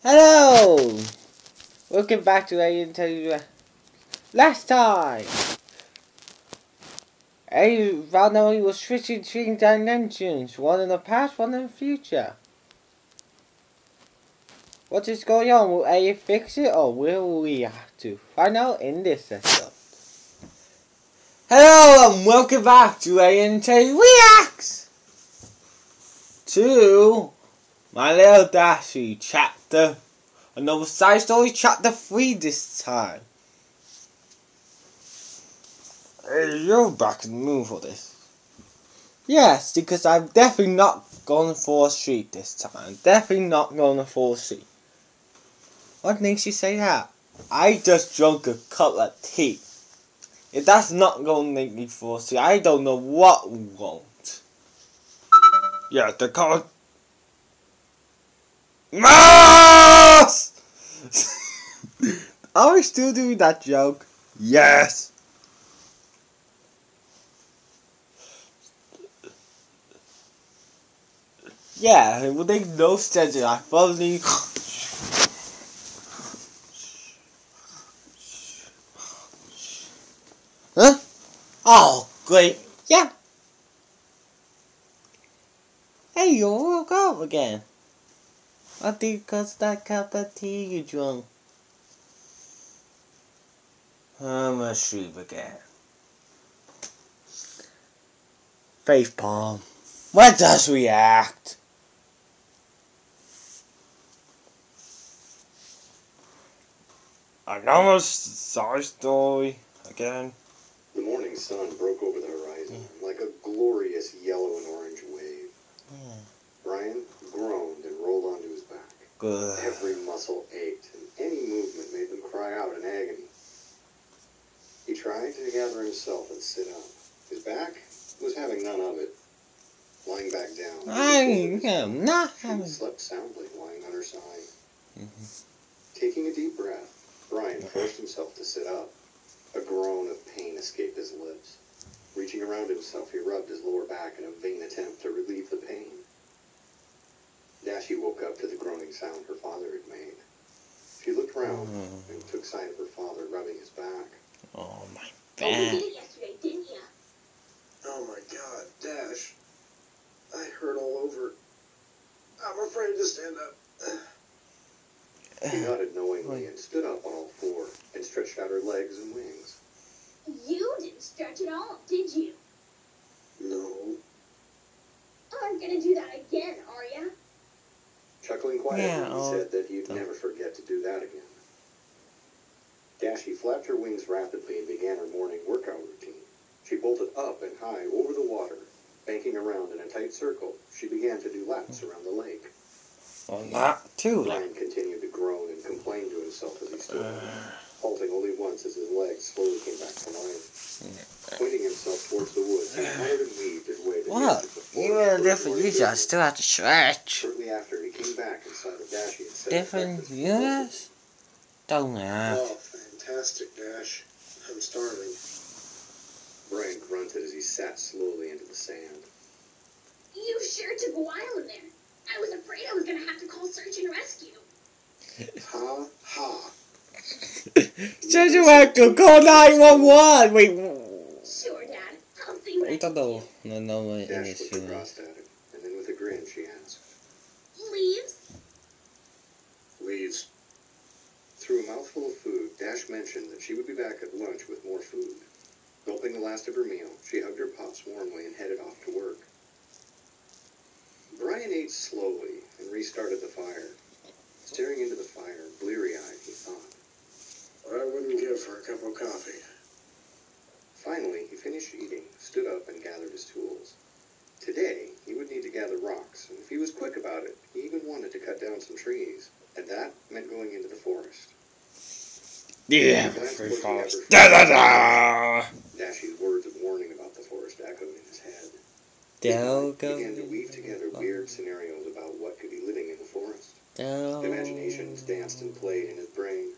Hello! Welcome back to Alien Tell You. Last time, Alien found out he was switching between dimensions, one in the past, one in the future. What is going on? Will Alien fix it, or will we have to find out in this episode? Hello and welcome back to Alien Tell You Reacts to My Little Dashie chapter. Another side story, chapter 3 this time. Hey, you're back in the mood for this. Yes, because I'm definitely not going to fall asleep this time. Definitely not going to fall asleep. What makes you say that? I just drank a cup of tea. If that's not going to make me fall asleep, I don't know what won't. Yeah, the card. Mouse! Are we still doing that joke? Yes! Yeah, it would make no sense if I probably... Huh? Oh, great. Yeah. Hey, you woke up again. I think because that cup of tea you drunk. I'm asleep again. Facepalm. When does react? Another side story again. The morning sun broke over the horizon like a glorious yellow and orange wave. Yeah. Brian groaned and rolled onto his back. Good. Every muscle ached, and any movement made them cry out in agony. He tried to gather himself and sit up. His back was having none of it. Lying back down, I am not she having... slept soundly, lying on her side. Taking a deep breath, Brian forced himself to sit up. A groan of pain escaped his lips. Reaching around himself, he rubbed his lower back in a vain attempt to relieve the pain. Dashie woke up to the groaning sound her father had made. She looked round and took sight of her father rubbing his back. Oh my Oh, you back. did it yesterday, didn't you? Oh my God, Dash. I hurt all over. I'm afraid to stand up. She nodded knowingly and stood up on all four and stretched out her legs and wings. You didn't stretch at all, did you? No. Aren't gonna do that again, are ya? Chuckling quietly, Yeah, he said that he'd never forget to do that again. Dashie flapped her wings rapidly and began her morning workout routine. She bolted up and high over the water, banking around in a tight circle. She began to do laps around the lake. Well, not too late. Brian continued to groan and complain to himself as he stood up, halting only once as his legs slowly came back to life. Pointing himself towards the woods, he uttered and weaved his way to the What? edge of the Even forest. a different user, I still have to stretch. Shortly after, he came back inside of Dashie and said, Different users? Don't have. Oh, fantastic, Dash. I'm starving. Brian grunted as he sat slowly into the sand. You sure took a while in there. I was afraid I was gonna have to call search and rescue. Ha, ha. Search and rescue, call 911! Wait. Sure, Dad. I'll see what I I don't can know. do. No, in Dash this looked across at him, and then with a grin she asked, Leaves? Leaves. through a mouthful of food, Dash mentioned that she would be back at lunch with more food. Gulping the last of her meal, she hugged her pops warmly and headed off to work. Brian ate slowly and restarted the fire. Staring into the fire, bleary-eyed, he thought. I wouldn't give for a cup of coffee. Finally, he finished eating, stood up, and gathered his tools. Today, he would need to gather rocks, and if he was quick about it, he even wanted to cut down some trees, and that meant going into the forest. Yeah, He glanced free towards the forest. upper Da da da! Dashie's words of warning about the forest echoed in his head. Del He began to weave together weird scenarios about what could be living in the forest. Imaginations danced and played in his brain.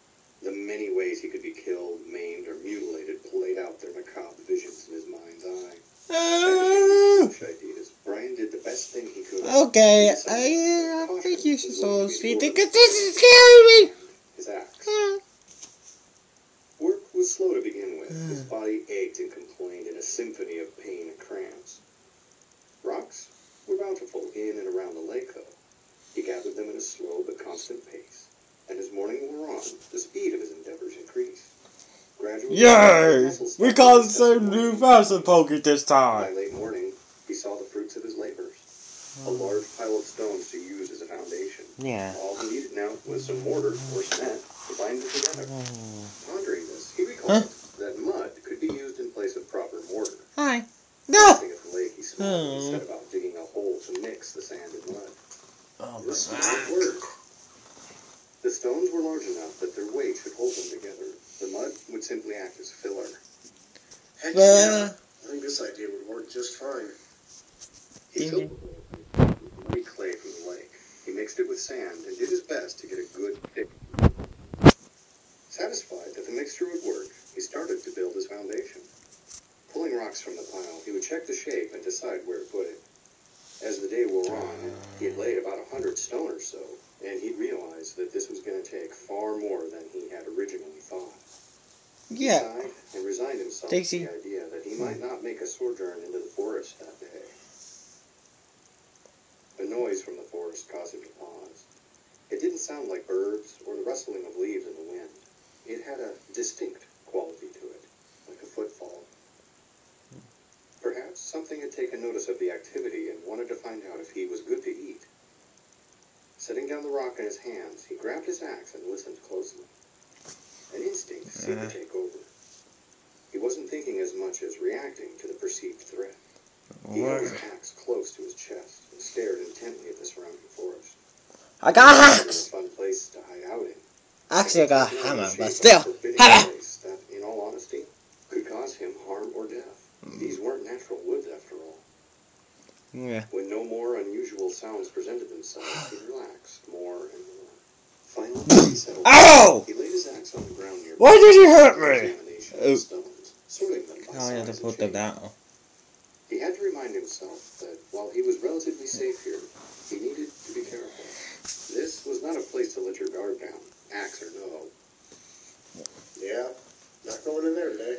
The many ways he could be killed, maimed, or mutilated played out their macabre visions in his mind's eye. Such ideas. Brian did the best thing he could. Okay, I think you should solo speed because this is scaring me. His axe. Work was slow to begin with. His body ached and complained in a symphony of pain and cramps. Rocks were bountiful in and around the lake, though. He gathered them at a slow but constant pace, and as morning wore on, the speed of his endeavors increased. Gradually, Yay! We caught the same new fossil poker this by time. late morning, he saw the fruits of his labors. A large pile of stones to use as a foundation. Yeah. All he needed now was some mortar or cement to bind it together. Pondering this, he recalled that mud could be used in place of proper mortar. Hi. No! Sitting at the lake, he smiled and set about digging a hole to mix the sand and mud. Oh, This would work. The stones were large enough that their weight should hold them together. The mud would simply act as filler. Heck yeah. I think this idea would work just fine. He filled muddy clay from the lake. He mixed it with sand and did his best to get a good thick. Satisfied that the mixture would work, he started to build his foundation. Pulling rocks from the pile, he would check the shape and decide where to put it. As the day wore on, he had laid about 100 stone or so, and he realized that this was going to take far more than he had originally thought. Yeah. He sighed and resigned himself Daisy. to the idea that he might not make a sojourn into the forest that day. A noise from the forest caused him to pause. It didn't sound like birds or the rustling of leaves in the wind. It had a distinct quality to it, like a footfall. Perhaps something had taken notice of the activity and wanted to find out if he was good to eat. Setting down the rock in his hands, he grabbed his axe and listened closely. An instinct seemed to take over. He wasn't thinking as much as reacting to the perceived threat. He held his axe close to his chest and stared intently at the surrounding forest. I got an It was axe. a fun place to hide out in. Actually, I got a hammer, Shape but of a still. forbidden Hammer! place that, in all honesty, could cause him harm or death. These weren't natural woods, after all. Yeah. When no more unusual sounds presented themselves, he relaxed more and more. Finally, he settled. Ow! He laid his axe on the ground nearby. Why did you hurt me? Examination of the stones, sorting them by Oh, I had to size and put them shape. down. He had to remind himself that while he was relatively safe here, he needed to be careful. This was not a place to let your guard down, axe or no. Yeah, not going in there today.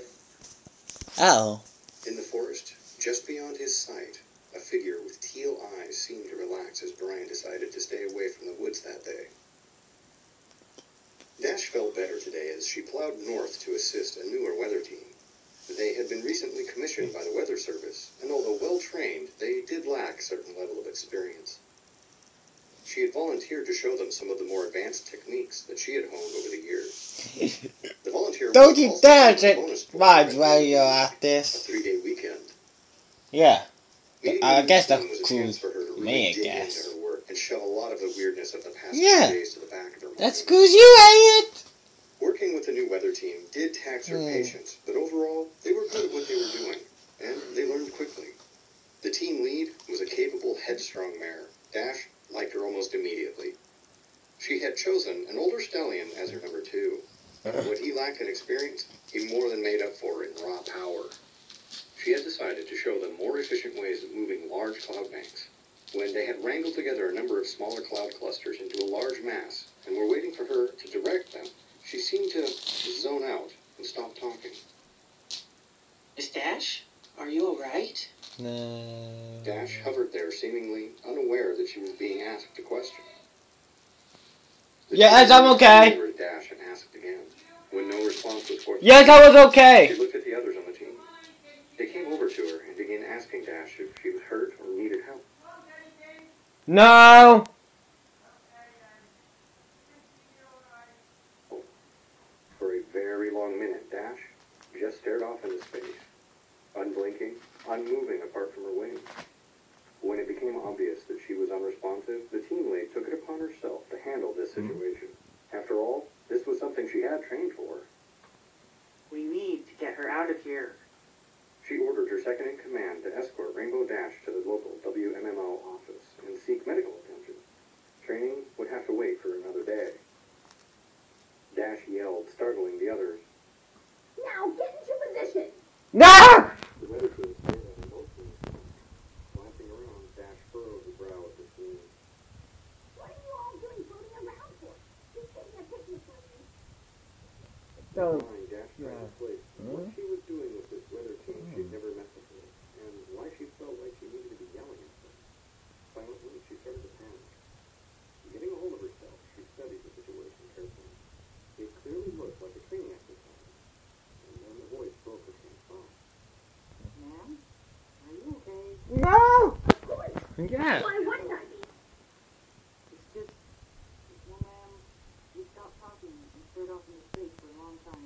Oh. In the forest, just beyond his sight, a figure with teal eyes seemed to relax as Brian decided to stay away from the woods that day. Dash felt better today as she plowed north to assist a newer weather team. They had been recently commissioned by the Weather Service, and although well-trained, they did lack a certain level of experience. She had volunteered to show them some of the more advanced techniques that she had honed over the years. The volunteer Don't was you also dare given a to bonus point watch for while you're a at this. 3-day weekend. Yeah. Meeting I with guess the that team was a cool chance for her to really me, I dig guess. into her work and shove a lot of the weirdness of the past Yeah. few days to the back of her mind. That's cause you ate it! Working with the new weather team did tax her patience, but overall, they were good at what they were doing, and they learned quickly. The team lead was a capable, headstrong mare. Dash liked her almost immediately. She had chosen an older stallion as her number 2. What he lacked in experience, he more than made up for in raw power. She had decided to show them more efficient ways of moving large cloud banks. When they had wrangled together a number of smaller cloud clusters into a large mass, and were waiting for her to direct them, she seemed to zone out and stop talking. Miss Dash, are you alright? No. Dash hovered there, seemingly unaware that she was being asked a question. The Yes, team I'm okay. leaned over to Dash and asked again. When no response was forthcoming, Yes, I was she okay! looked at the others on the team. They came over to her and began asking Dash if she was hurt or needed help. No! For a very long minute, Dash just stared off into space, unblinking, unmoving apart from her wings. When it became obvious that she was unresponsive, the team lead took it upon herself to handle this situation. After all, this was something she had trained for. We need to get her out of here. She ordered her second-in-command to escort Rainbow Dash to the local WMMO office and seek medical attention. Training would have to wait for another day. Dash yelled, startling the others. Now get into position. No! The weather team stared at them both in the sky, glancing around. Don't. mind Dash tried to place what she was doing with this weather team she'd never met before, and why she felt like she needed to be yelling at them. Silently, she started to panic. Getting a hold of herself, she studied the situation carefully. It clearly looked like a training exercise, and then the voice broke her train of thought. Ma'am, are you okay? No! Of course. Yeah. Why wouldn't I be? It's just, well, ma'am, we stopped talking and stared off into space for a long time.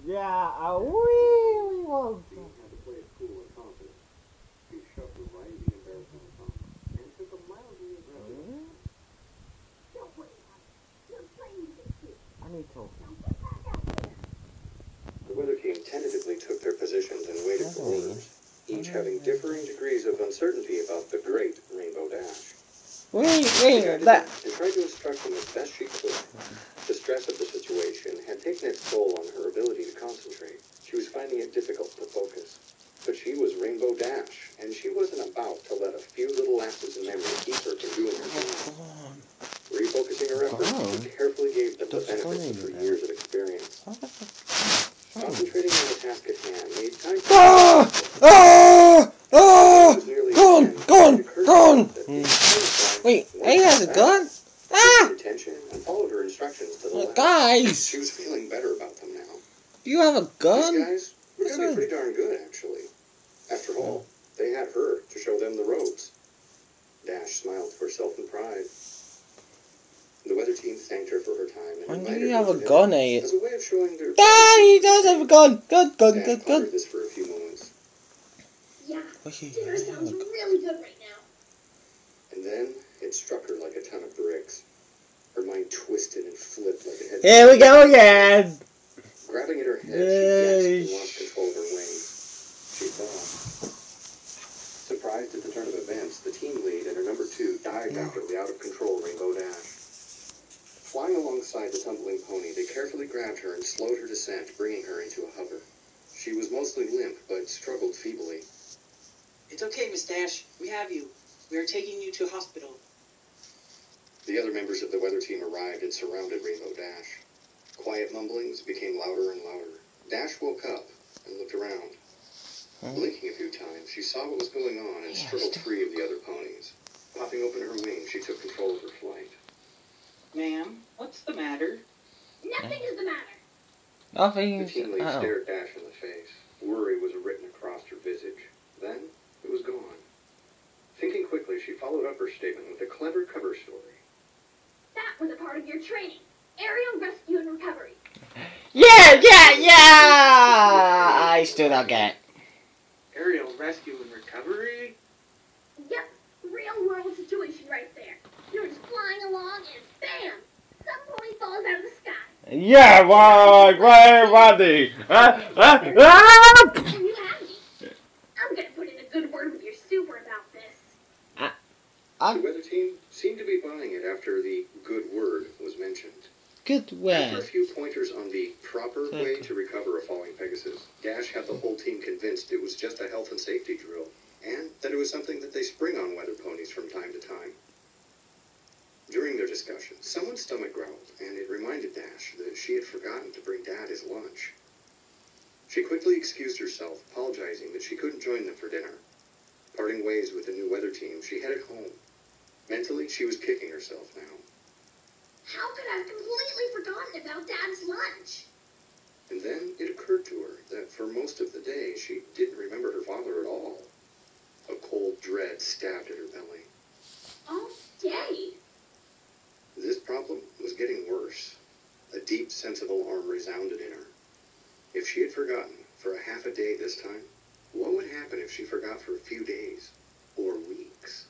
Yeah, I really want She to. had to play it cool and confident. She shoved her right at the embarrassment tongue, and took a mildly aggressive action. Don't worry about it. You're playing with it too. I need to. Now get back out there. The weather team tentatively took their positions and waited for orders, each having differing degrees of uncertainty about the great Rainbow Dash. Wait, She guided that. them and tried to instruct them as best she could. The stress of the situation had taken its toll on her ability to concentrate. She was finding it difficult to focus. But she was Rainbow Dash, and she wasn't about to let a few little lapses in memory keep her from doing her job. Refocusing her efforts, she carefully gave them the benefits of her years of experience. Concentrating on the task at hand made time for Ah! Ah! Ah! Gun! Gun! Gun! Wait, he has a gun? Ah! attention and followed her instructions to the letter. Guys! She was feeling better about them now. You have a These gun? guys were going to be pretty darn good, actually. After all, they had her to show them the ropes. Dash smiled to herself in pride. The weather team thanked her for her time and When do invited you her have a to dinner gun, eh? as a way of showing their Ah, he does have a gun! Gun, gun, Dash gun, pondered gun. this for a few moments, Yeah, Okay, dinner sounds really good right now. and then it struck her like a ton of bricks. Her mind twisted and flipped like it had. Here we go again! Grabbing at her head, she gasped and lost control of her wings. She thought. Surprised at the turn of events, the team lead and her number 2 dived after the out-of-control Rainbow Dash. Flying alongside the tumbling pony, they carefully grabbed her and slowed her descent, bringing her into a hover. She was mostly limp, but struggled feebly. It's okay, Miss Dash. We have you. We are taking you to hospital. The other members of the weather team arrived and surrounded Rainbow Dash. Quiet mumblings became louder and louder. Dash woke up and looked around. Blinking a few times, she saw what was going on and struggled free of the other ponies. Popping open her wings, she took control of her flight. Ma'am, what's the matter? Nothing is the matter. The Nothing. team lead Oh. stared Dash in the face. Worry was written across her visage. Then, it was gone. Thinking quickly, she followed up her statement with a clever cover story. That was a part of your training. Aerial rescue and recovery. Yeah! I still don't get it. Aerial rescue and recovery? Yep, real world situation right there. You're just flying along and bam! Some pony falls out of the sky. Yeah, why, buddy? And you have me. I'm gonna put in a good word with your super about this. The weather team seemed to be buying it after the good word was mentioned. Good After a word. few pointers on the proper way to recover a falling Pegasus, Dash had the whole team convinced it was just a health and safety drill, and that it was something that they spring on weather ponies from time to time. During their discussion, someone's stomach growled, and it reminded Dash that she had forgotten to bring Dad his lunch. She quickly excused herself, apologizing that she couldn't join them for dinner. Parting ways with the new weather team, she headed home. Mentally, she was kicking herself now. How could I have completely forgotten about Dad's lunch? And then it occurred to her that for most of the day, she didn't remember her father at all. A cold dread stabbed at her belly. All day? This problem was getting worse. A deep sense of alarm resounded in her. If she had forgotten for a half a day this time, what would happen if she forgot for a few days or weeks?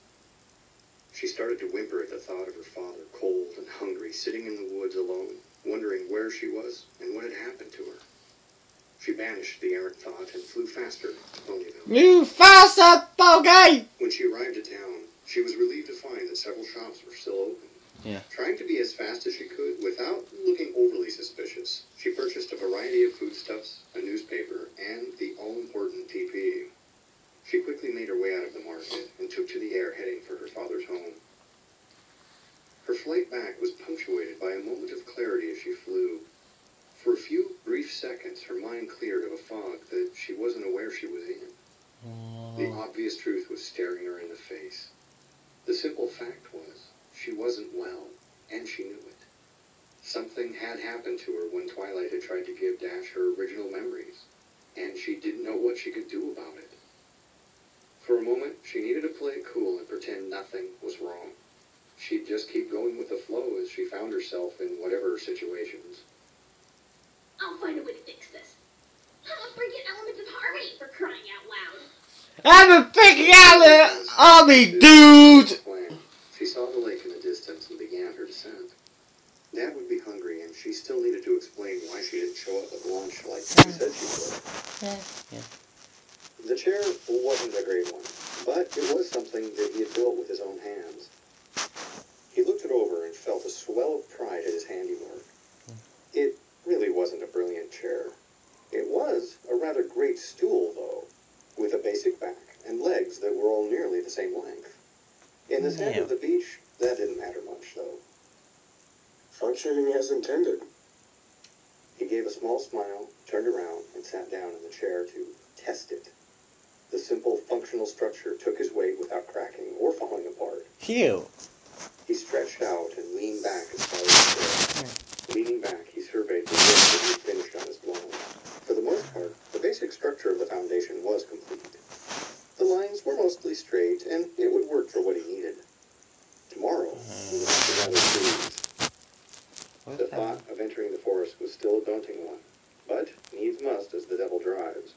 She started to whimper at the thought of her father, cold and hungry, sitting in the woods alone, wondering where she was and what had happened to her. She banished the errant thought and flew faster to Ponyville. Move faster, bogey! When she arrived at town, she was relieved to find that several shops were still open. Yeah. Trying to be as fast as she could without looking overly suspicious, she purchased a variety of foodstuffs, a newspaper, and the all-important TP. She quickly made her way out of the market and took to the air, heading for her father's home. Her flight back was punctuated by a moment of clarity as she flew. For a few brief Something had happened to her when Twilight had tried to give Dash her original memories, and she didn't know what she could do about it. For a moment, she needed to play it cool and pretend nothing was wrong. She'd just keep going with the flow as she found herself in whatever situations. I'll find a way to fix this. Have a freaking element of harmony for crying out loud. I'm a freaking army, dude! She saw the lake in the distance and began her descent. Dad would be hungry, and she still needed to explain why she didn't show up at lunch like she said she would. The chair wasn't a great one, but it was something that he had built with his own hands. He looked it over and felt a swell of pride at his handiwork. It really wasn't a brilliant chair. It was a rather great stool, though, with a basic back and legs that were all nearly the same length. In the sand of the beach, that didn't matter much, though. Functioning as intended. He gave a small smile, turned around, and sat down in the chair to test it. The simple functional structure took his weight without cracking or falling apart. Phew. He stretched out and leaned back as far as he could. Leaning back, he surveyed the work that he had finished on his blowing. For the most part, the basic structure of the foundation was complete. The lines were mostly straight, and it would work for what he needed. Tomorrow, he would have to gather trees. The thought of entering the forest was still a daunting one, but needs must as the devil drives.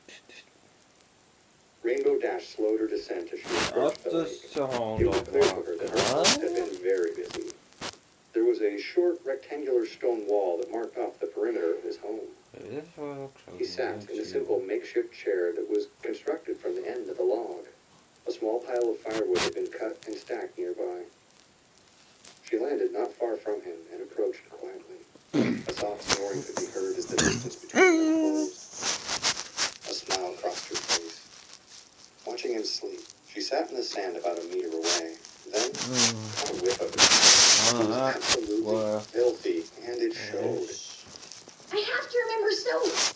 Rainbow Dash slowed her descent as she approached the lake. It was clear to her that her house had been very busy. There was a short rectangular stone wall that marked off the perimeter of his home. He sat in a simple makeshift chair that was constructed from the end of a log. A small pile of firewood had been cut and stacked nearby. She landed not far from him and approached quietly. A soft snoring could be heard as the distance between them closed. A smile crossed her face. Watching him sleep, she sat in the sand about a meter away. Then, caught a whiff of it. It was absolutely filthy, and it showed. I have to remember soap.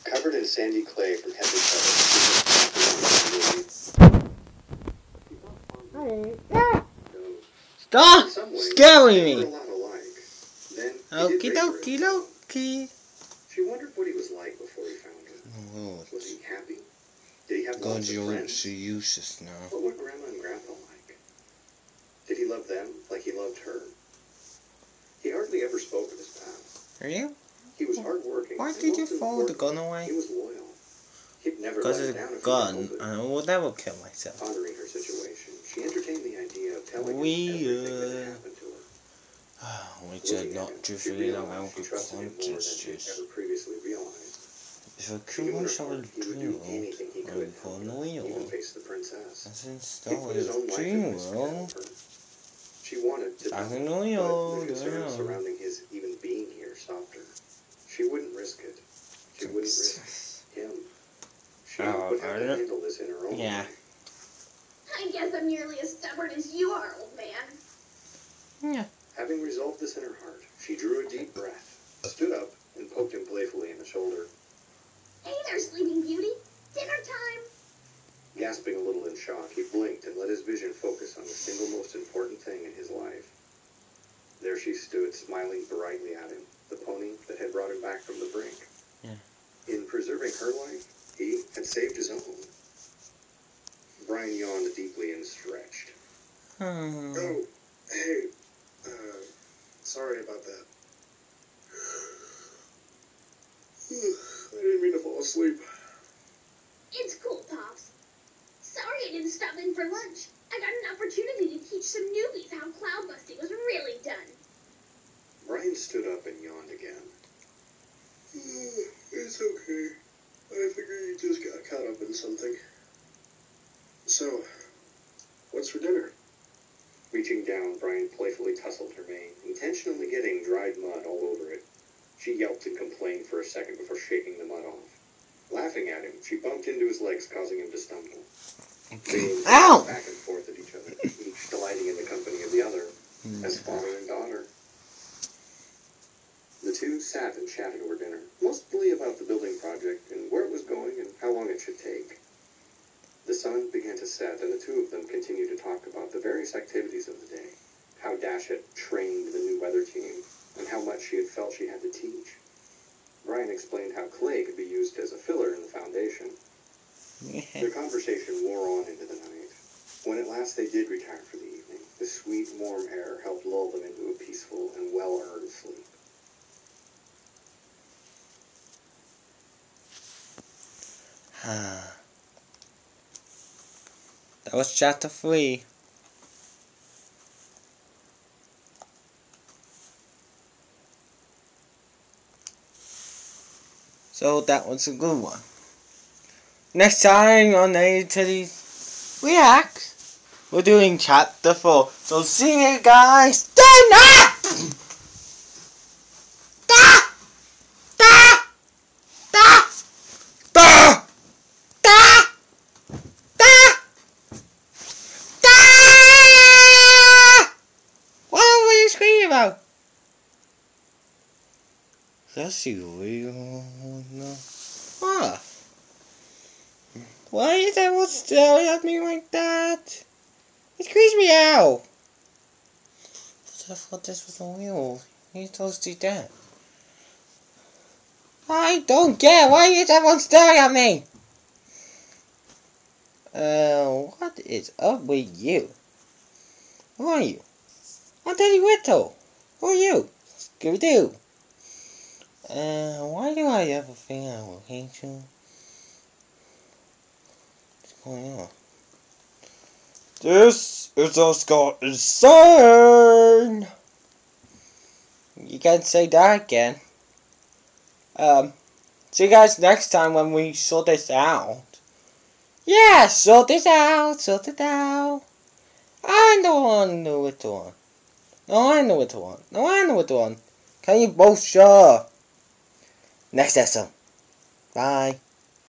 Covered in sandy clay from head to toe, Stop scaring me. Okie Okie dokie. She wondered what he was like before he found her. Was he happy? Did he have lots of friends? so useless now. What were Grandma and Grandpa like? Did he love them like he loved her? He hardly ever spoke of his past. Are you? He was hardworking. Why and did you most throw the importantly, gun away? He was loyal. He'd never Because let of her down the if he gun, could help it. I will never kill myself. Pondering her situation, she entertained the idea of telling him everything that had happened to her. Which are Looking at not him, she truthfully realized around she trusted him more than she'd conscious. ever previously realized. If I She knew kill in her myself heart in he would do anything he could to for help no her, even real. face the princess. As He'd installed put his own life dream at risk to help her. She wanted to I know, know but the you, concerns surrounding his even being here stopped her. She wouldn't risk it. She wouldn't risk him. She would have to handle this in her own way. I guess I'm nearly as stubborn as you are, old man. Yeah. Having resolved this in her heart, she drew a deep breath, stood up, and poked him playfully in the shoulder. Hey there, Sleeping Beauty. Dinner time. Gasping a little in shock, he blinked and let his vision focus on the single most important thing in his life. There she stood, smiling brightly at him, the pony that had brought him back from the brink. Yeah. In preserving her life, he had saved his own. Brian yawned deeply and stretched. Oh, hey, sorry about that. I didn't mean to fall asleep. It's cool, Pops. Sorry I didn't stop in for lunch. I got an opportunity to teach some newbies how cloud busting was really done. Brian stood up and yawned again. It's okay. I figure you just got caught up in something. So, what's for dinner? Reaching down, Brian playfully tussled her mane, intentionally getting dried mud all over it. She yelped and complained for a second before shaking the mud off. Laughing at him, she bumped into his legs, causing him to stumble. They Ow! back and forth at each other, each delighting in the company of the other, as father and daughter. The two sat and chatted over dinner, mostly about the building project and where it was going and how long it should take. The sun began to set, and the two of them continued to talk about the various activities of the day, how Dash had trained the new weather team, and how much she had felt she had to teach. Brian explained how clay could be used as a filler in the foundation. Their conversation wore on into the night. When at last they did retire for the evening, the sweet, warm air helped lull them into a peaceful and well-earned sleep. That was chapter 3. So that was a good one. Next time on A-Teddy Reacts, we're doing chapter 4. So see you guys then! What were you screaming about? That's you real? No. What? Why is everyone staring at me like that? It creeps me out. But I thought this was real. You told me that. I don't get. Why is everyone staring at me? What is up with you? Who are you? I'm Teddy Whittle. Who are you? Scooby-Doo. Why do I ever think I will hate you? What's going on? This is a Scott Insane! You can't say that again. See you guys next time when we sort this out. Yeah, sort this out, sort it out. I don't want to know what to want. No, I know what to want. No, I know what to want. Can you both shut up? Next episode. Bye.